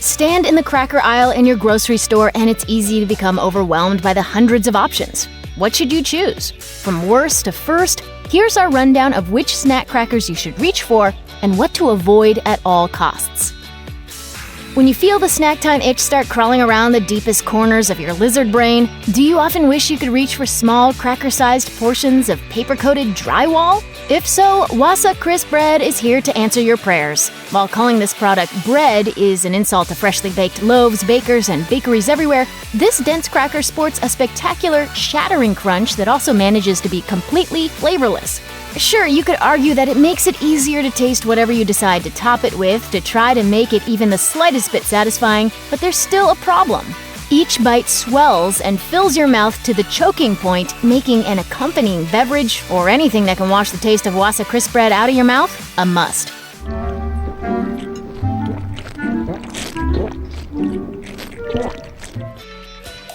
Stand in the cracker aisle in your grocery store and it's easy to become overwhelmed by the hundreds of options. What should you choose? From worst to first, here's our rundown of which snack crackers you should reach for and what to avoid at all costs. When you feel the snack time itch start crawling around the deepest corners of your lizard brain, do you often wish you could reach for small, cracker-sized portions of paper-coated drywall? If so, Wasa crisp bread is here to answer your prayers. While calling this product bread is an insult to freshly baked loaves, bakers, and bakeries everywhere, this dense cracker sports a spectacular, shattering crunch that also manages to be completely flavorless. Sure, you could argue that it makes it easier to taste whatever you decide to top it with to try to make it even the slightest bit satisfying, but there's still a problem. Each bite swells and fills your mouth to the choking point, making an accompanying beverage, or anything that can wash the taste of Wasa crisp bread out of your mouth, a must.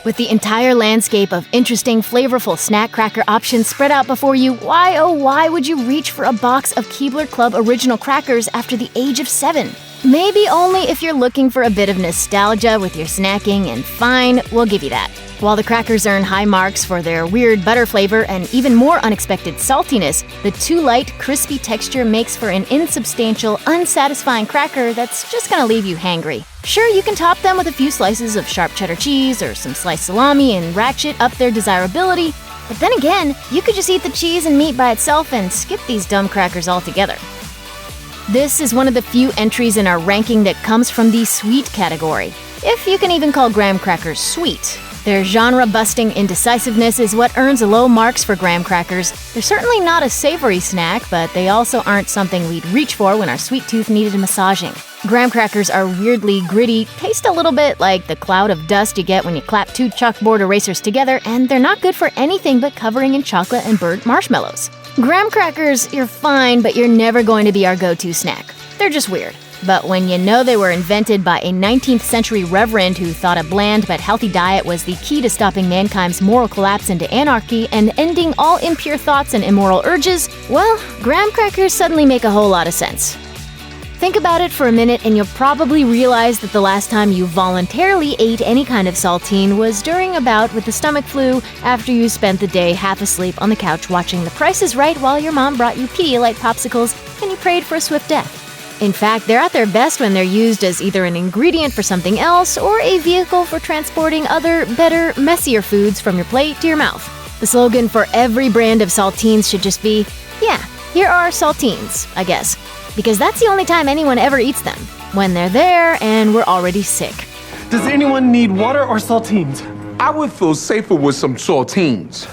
With the entire landscape of interesting, flavorful snack cracker options spread out before you, why oh why would you reach for a box of Keebler Club original crackers after the age of 7? Maybe only if you're looking for a bit of nostalgia with your snacking, and fine, we'll give you that. While the crackers earn high marks for their weird butter flavor and even more unexpected saltiness, the too light, crispy texture makes for an insubstantial, unsatisfying cracker that's just gonna leave you hangry. Sure, you can top them with a few slices of sharp cheddar cheese or some sliced salami and ratchet up their desirability, but then again, you could just eat the cheese and meat by itself and skip these dumb crackers altogether. This is one of the few entries in our ranking that comes from the sweet category, if you can even call graham crackers sweet. Their genre-busting indecisiveness is what earns low marks for graham crackers. They're certainly not a savory snack, but they also aren't something we'd reach for when our sweet tooth needed massaging. Graham crackers are weirdly gritty, taste a little bit like the cloud of dust you get when you clap 2 chalkboard erasers together, and they're not good for anything but covering in chocolate and burnt marshmallows. Graham crackers, you're fine, but you're never going to be our go-to snack. They're just weird. But when you know they were invented by a 19th century reverend who thought a bland but healthy diet was the key to stopping mankind's moral collapse into anarchy and ending all impure thoughts and immoral urges, well, graham crackers suddenly make a whole lot of sense. Think about it for a minute and you'll probably realize that the last time you voluntarily ate any kind of saltine was during a bout with the stomach flu after you spent the day half asleep on the couch watching The Price is Right while your mom brought you Pedialyte popsicles and you prayed for a swift death. In fact, they're at their best when they're used as either an ingredient for something else or a vehicle for transporting other, better, messier foods from your plate to your mouth. The slogan for every brand of saltines should just be, yeah, here are saltines, I guess. Because that's the only time anyone ever eats them. When they're there and we're already sick. Does anyone need water or saltines? I would feel safer with some saltines.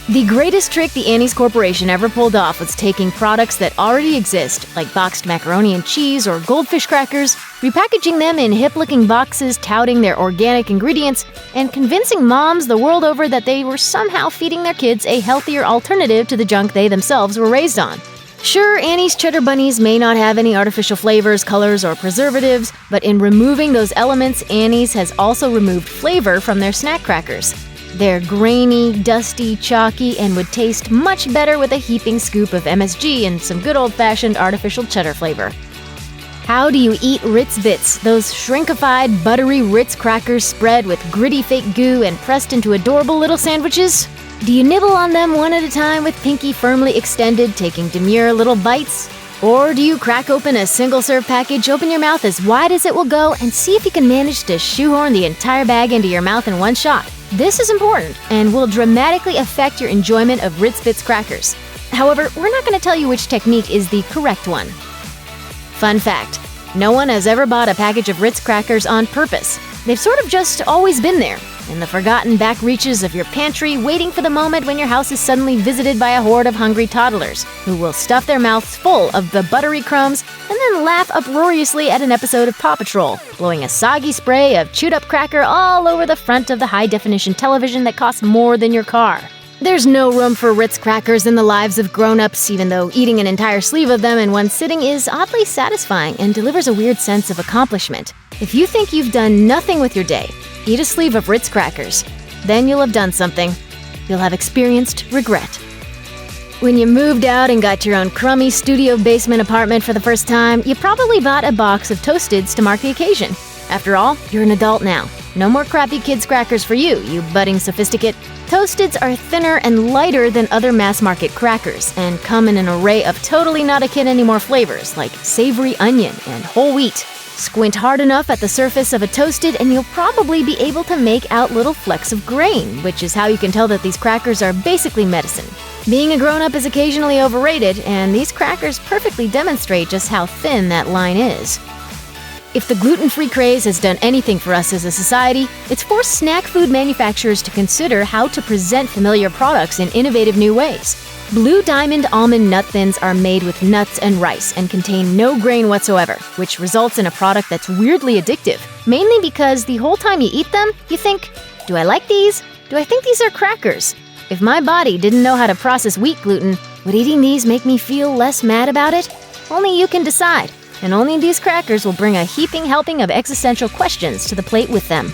The greatest trick the Annie's Corporation ever pulled off was taking products that already exist, like boxed macaroni and cheese or goldfish crackers, repackaging them in hip-looking boxes touting their organic ingredients, and convincing moms the world over that they were somehow feeding their kids a healthier alternative to the junk they themselves were raised on. Sure, Annie's Cheddar Bunnies may not have any artificial flavors, colors, or preservatives, but in removing those elements, Annie's has also removed flavor from their snack crackers. They're grainy, dusty, chalky, and would taste much better with a heaping scoop of MSG and some good old-fashioned artificial cheddar flavor. How do you eat Ritz Bits, those shrinkified, buttery Ritz crackers spread with gritty fake goo and pressed into adorable little sandwiches? Do you nibble on them one at a time with pinky firmly extended, taking demure little bites? Or do you crack open a single-serve package, open your mouth as wide as it will go, and see if you can manage to shoehorn the entire bag into your mouth in one shot? This is important and will dramatically affect your enjoyment of Ritz Bits crackers. However, we're not going to tell you which technique is the correct one. Fun fact, no one has ever bought a package of Ritz crackers on purpose. They've sort of just always been there, in the forgotten back reaches of your pantry, waiting for the moment when your house is suddenly visited by a horde of hungry toddlers, who will stuff their mouths full of the buttery crumbs and then laugh uproariously at an episode of Paw Patrol, blowing a soggy spray of chewed-up cracker all over the front of the high-definition television that costs more than your car. There's no room for Ritz crackers in the lives of grown-ups, even though eating an entire sleeve of them in one sitting is oddly satisfying and delivers a weird sense of accomplishment. If you think you've done nothing with your day, eat a sleeve of Ritz crackers. Then you'll have done something. You'll have experienced regret. When you moved out and got your own crummy studio basement apartment for the first time, you probably bought a box of Toasteds to mark the occasion. After all, you're an adult now. No more crappy kids' crackers for you, you budding sophisticate. Toasteds are thinner and lighter than other mass-market crackers and come in an array of totally not a kid anymore flavors like savory onion and whole wheat. Squint hard enough at the surface of a Toasted and you'll probably be able to make out little flecks of grain, which is how you can tell that these crackers are basically medicine. Being a grown-up is occasionally overrated, and these crackers perfectly demonstrate just how thin that line is. If the gluten-free craze has done anything for us as a society, it's forced snack food manufacturers to consider how to present familiar products in innovative new ways. Blue Diamond almond nut thins are made with nuts and rice and contain no grain whatsoever, which results in a product that's weirdly addictive, mainly because the whole time you eat them, you think, do I like these? Do I think these are crackers? If my body didn't know how to process wheat gluten, would eating these make me feel less mad about it? Only you can decide, and only these crackers will bring a heaping helping of existential questions to the plate with them.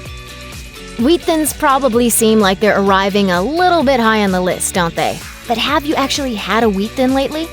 Wheat thins probably seem like they're arriving a little bit high on the list, don't they? But have you actually had a wheat thin lately?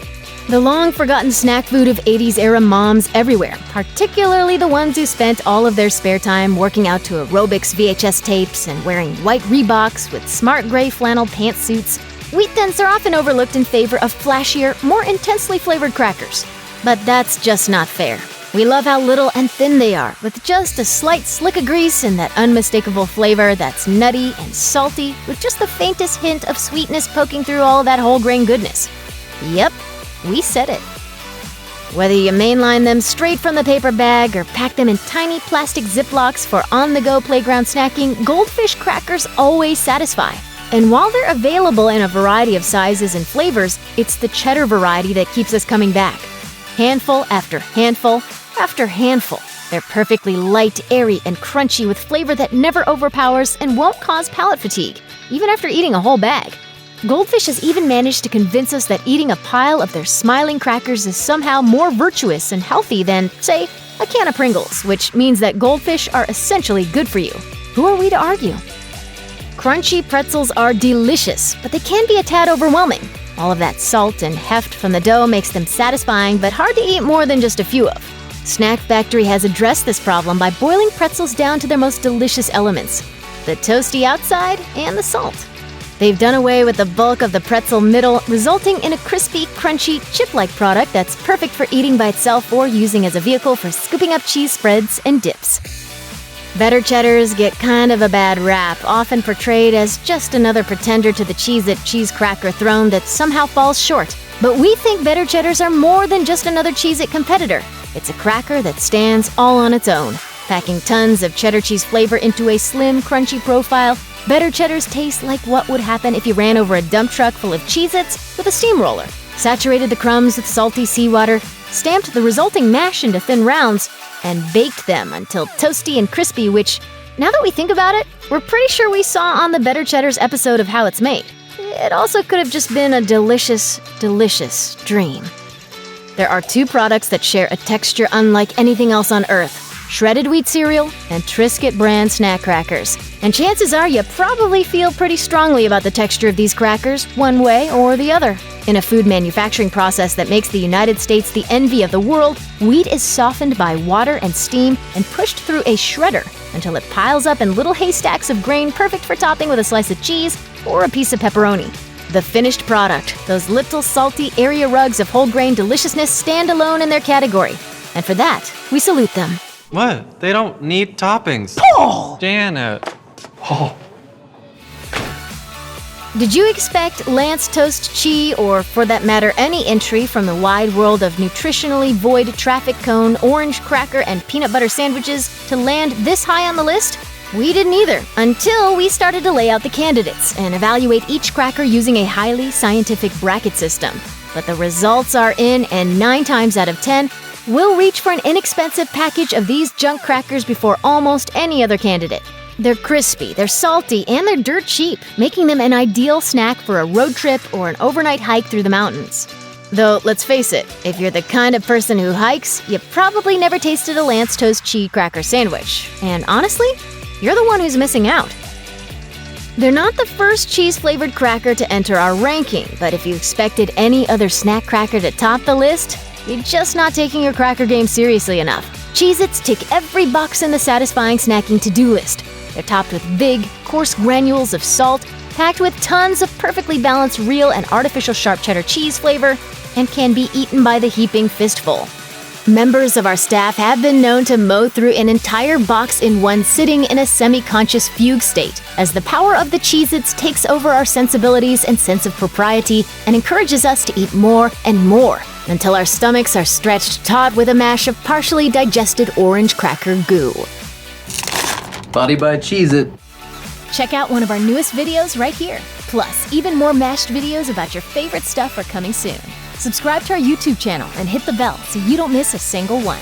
The long-forgotten snack food of 80s-era moms everywhere, particularly the ones who spent all of their spare time working out to aerobics VHS tapes and wearing white Reeboks with smart gray flannel pantsuits. Wheat thins are often overlooked in favor of flashier, more intensely flavored crackers. But that's just not fair. We love how little and thin they are, with just a slight slick of grease and that unmistakable flavor that's nutty and salty, with just the faintest hint of sweetness poking through all of that whole grain goodness. Yep, we said it. Whether you mainline them straight from the paper bag or pack them in tiny plastic Ziplocs for on-the-go playground snacking, Goldfish crackers always satisfy. And while they're available in a variety of sizes and flavors, it's the cheddar variety that keeps us coming back. Handful after handful after handful. They're perfectly light, airy, and crunchy with flavor that never overpowers and won't cause palate fatigue, even after eating a whole bag. Goldfish has even managed to convince us that eating a pile of their smiling crackers is somehow more virtuous and healthy than, say, a can of Pringles, which means that Goldfish are essentially good for you. Who are we to argue? Crunchy pretzels are delicious, but they can be a tad overwhelming. All of that salt and heft from the dough makes them satisfying, but hard to eat more than just a few of. Snack Factory has addressed this problem by boiling pretzels down to their most delicious elements, the toasty outside and the salt. They've done away with the bulk of the pretzel middle, resulting in a crispy, crunchy, chip-like product that's perfect for eating by itself or using as a vehicle for scooping up cheese spreads and dips. Better Cheddars get kind of a bad rap, often portrayed as just another pretender to the Cheez-It cheese cracker throne that somehow falls short. But we think Better Cheddars are more than just another Cheez-It competitor. It's a cracker that stands all on its own. Packing tons of cheddar cheese flavor into a slim, crunchy profile, Better Cheddars taste like what would happen if you ran over a dump truck full of Cheez-Its with a steamroller, saturated the crumbs with salty seawater, stamped the resulting mash into thin rounds, and baked them until toasty and crispy, which, now that we think about it, we're pretty sure we saw on the Better Cheddars episode of How It's Made. It also could have just been a delicious, delicious dream. There are two products that share a texture unlike anything else on Earth: shredded wheat cereal and Triscuit brand snack crackers. And chances are you probably feel pretty strongly about the texture of these crackers, one way or the other. In a food manufacturing process that makes the United States the envy of the world, wheat is softened by water and steam and pushed through a shredder until it piles up in little haystacks of grain perfect for topping with a slice of cheese or a piece of pepperoni. The finished product, those little salty area rugs of whole grain deliciousness, stand alone in their category. And for that, we salute them. What? They don't need toppings. Paul! Janet. Paul. Did you expect Lance Toast Chee, or for that matter any entry from the wide world of nutritionally void traffic cone, orange cracker, and peanut butter sandwiches to land this high on the list? We didn't either, until we started to lay out the candidates and evaluate each cracker using a highly scientific bracket system. But the results are in, and 9 times out of 10, we'll reach for an inexpensive package of these junk crackers before almost any other candidate. They're crispy, they're salty, and they're dirt cheap, making them an ideal snack for a road trip or an overnight hike through the mountains. Though, let's face it, if you're the kind of person who hikes, you probably never tasted a Lance Toast Chee cracker sandwich. And honestly, you're the one who's missing out. They're not the first cheese-flavored cracker to enter our ranking, but if you expected any other snack cracker to top the list, you're just not taking your cracker game seriously enough. Cheez-Its tick every box in the satisfying snacking to-do list. They're topped with big, coarse granules of salt, packed with tons of perfectly balanced real and artificial sharp cheddar cheese flavor, and can be eaten by the heaping fistful. Members of our staff have been known to mow through an entire box in one sitting in a semi-conscious fugue state, as the power of the Cheez-Its takes over our sensibilities and sense of propriety and encourages us to eat more and more, until our stomachs are stretched taut with a mash of partially digested orange cracker goo. Body by Cheez-It. Check out one of our newest videos right here. Plus, even more mashed videos about your favorite stuff are coming soon. Subscribe to our YouTube channel and hit the bell so you don't miss a single one.